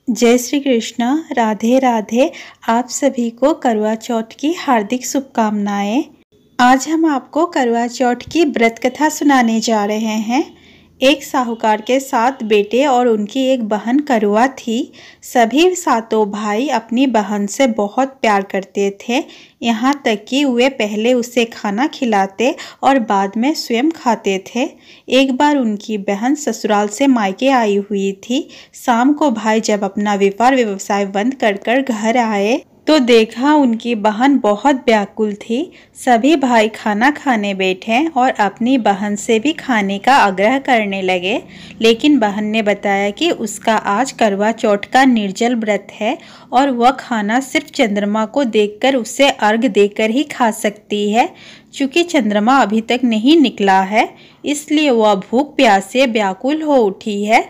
जय श्री कृष्ण। राधे राधे। आप सभी को करवा चौथ की हार्दिक शुभकामनाएं। आज हम आपको करवा चौथ की व्रत कथा सुनाने जा रहे हैं। एक साहूकार के 7 बेटे और उनकी एक बहन करवा थी। सभी सातों भाई अपनी बहन से बहुत प्यार करते थे, यहाँ तक कि वे पहले उसे खाना खिलाते और बाद में स्वयं खाते थे। एक बार उनकी बहन ससुराल से मायके आई हुई थी। शाम को भाई जब अपना व्यापार व्यवसाय बंद कर घर आए तो देखा उनकी बहन बहुत व्याकुल थी। सभी भाई खाना खाने बैठे और अपनी बहन से भी खाने का आग्रह करने लगे, लेकिन बहन ने बताया कि उसका आज करवा चौथ का निर्जल व्रत है और वह खाना सिर्फ चंद्रमा को देखकर उसे अर्घ देकर ही खा सकती है। चूँकि चंद्रमा अभी तक नहीं निकला है, इसलिए वह भूख प्यास से व्याकुल हो उठी है।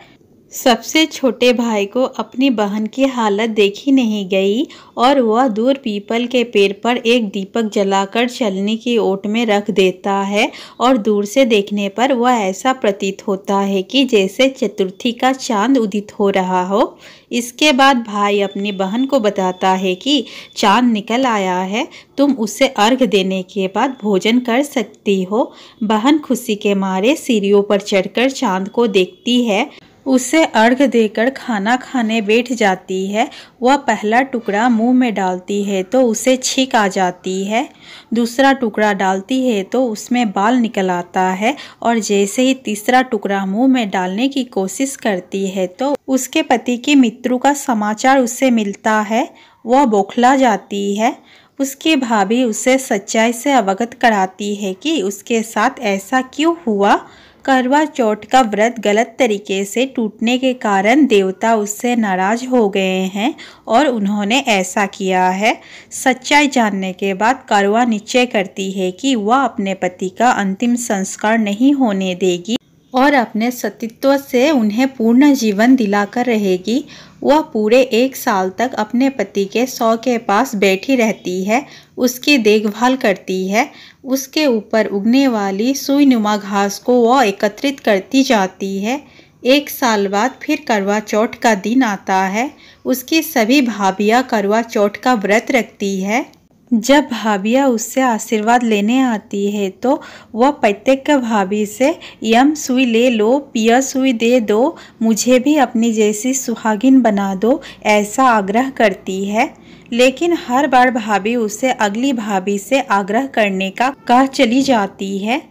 सबसे छोटे भाई को अपनी बहन की हालत देखी नहीं गई और वह दूर पीपल के पेड़ पर एक दीपक जलाकर चलने की ओट में रख देता है और दूर से देखने पर वह ऐसा प्रतीत होता है कि जैसे चतुर्थी का चांद उदित हो रहा हो। इसके बाद भाई अपनी बहन को बताता है कि चांद निकल आया है, तुम उसे अर्घ देने के बाद भोजन कर सकती हो। बहन खुशी के मारे सीढ़ियों पर चढ़कर चांद को देखती है, उसे अर्घ देकर खाना खाने बैठ जाती है। वह पहला टुकड़ा मुंह में डालती है तो उसे छींक आ जाती है, दूसरा टुकड़ा डालती है तो उसमें बाल निकल आता है और जैसे ही तीसरा टुकड़ा मुंह में डालने की कोशिश करती है तो उसके पति की मृत्यु का समाचार उसे मिलता है। वह बौखला जाती है। उसकी भाभी उसे सच्चाई से अवगत कराती है कि उसके साथ ऐसा क्यों हुआ। करवा चौथ का व्रत गलत तरीके से टूटने के कारण देवता उससे नाराज हो गए हैं और उन्होंने ऐसा किया है। सच्चाई जानने के बाद करवा निश्चय करती है कि वह अपने पति का अंतिम संस्कार नहीं होने देगी और अपने सतीत्व से उन्हें पूर्ण जीवन दिलाकर रहेगी। वह पूरे 1 साल तक अपने पति के शव के पास बैठी रहती है, उसकी देखभाल करती है। उसके ऊपर उगने वाली सुईनुमा घास को वह एकत्रित करती जाती है। 1 साल बाद फिर करवा चौथ का दिन आता है। उसकी सभी भाभियाँ करवा चौथ का व्रत रखती है। जब भाभियाँ उससे आशीर्वाद लेने आती है तो वह प्रत्येक भाभी से यम सुई ले लो, पिया सुई दे दो, मुझे भी अपनी जैसी सुहागिन बना दो, ऐसा आग्रह करती है। लेकिन हर बार भाभी उसे अगली भाभी से आग्रह करने का कह चली जाती है।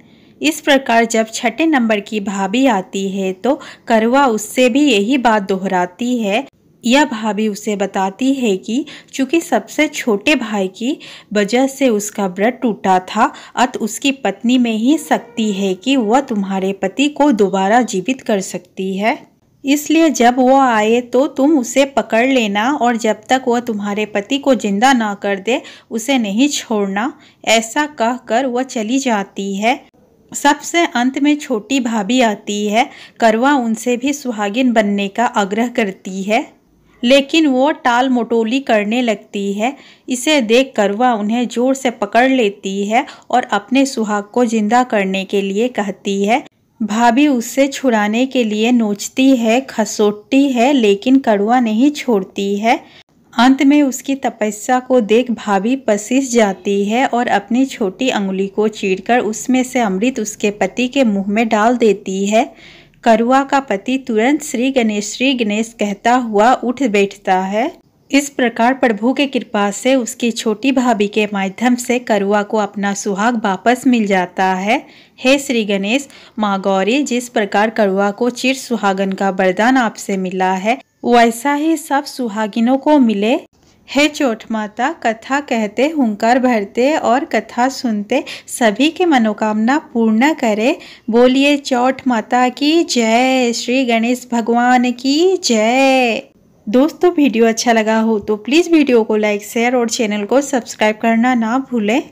इस प्रकार जब 6ठे नंबर की भाभी आती है तो करवा उससे भी यही बात दोहराती है। यह भाभी उसे बताती है कि चूंकि सबसे छोटे भाई की वजह से उसका व्रत टूटा था, अतः उसकी पत्नी में ही शक्ति है कि वह तुम्हारे पति को दोबारा जीवित कर सकती है। इसलिए जब वह आए तो तुम उसे पकड़ लेना और जब तक वह तुम्हारे पति को जिंदा ना कर दे उसे नहीं छोड़ना। ऐसा कहकर वह चली जाती है। सबसे अंत में छोटी भाभी आती है। करवा उनसे भी सुहागिन बनने का आग्रह करती है, लेकिन वो टाल मटोली करने लगती है। इसे देख करवा उन्हें जोर से पकड़ लेती है और अपने सुहाग को जिंदा करने के लिए कहती है। भाभी उससे छुड़ाने के लिए नोचती है, खसोटती है, लेकिन करवा नहीं छोड़ती है। अंत में उसकी तपस्या को देख भाभी पसीज जाती है और अपनी छोटी अंगुली को चीरकर उसमें से अमृत उसके पति के मुंह में डाल देती है। करवा का पति तुरंत श्री गणेश कहता हुआ उठ बैठता है। इस प्रकार प्रभु के कृपा से उसकी छोटी भाभी के माध्यम से करवा को अपना सुहाग वापस मिल जाता है। हे श्री गणेश, माँ गौरी, जिस प्रकार करवा को चिर सुहागन का वरदान आपसे मिला है वैसा ही सब सुहागिनों को मिले। हे चौथ माता, कथा कहते, हुंकार भरते और कथा सुनते सभी के मनोकामना पूर्ण करे। बोलिए चौथ माता की जय, श्री गणेश भगवान की जय। दोस्तों, वीडियो अच्छा लगा हो तो प्लीज़ वीडियो को लाइक, शेयर और चैनल को सब्सक्राइब करना ना भूलें।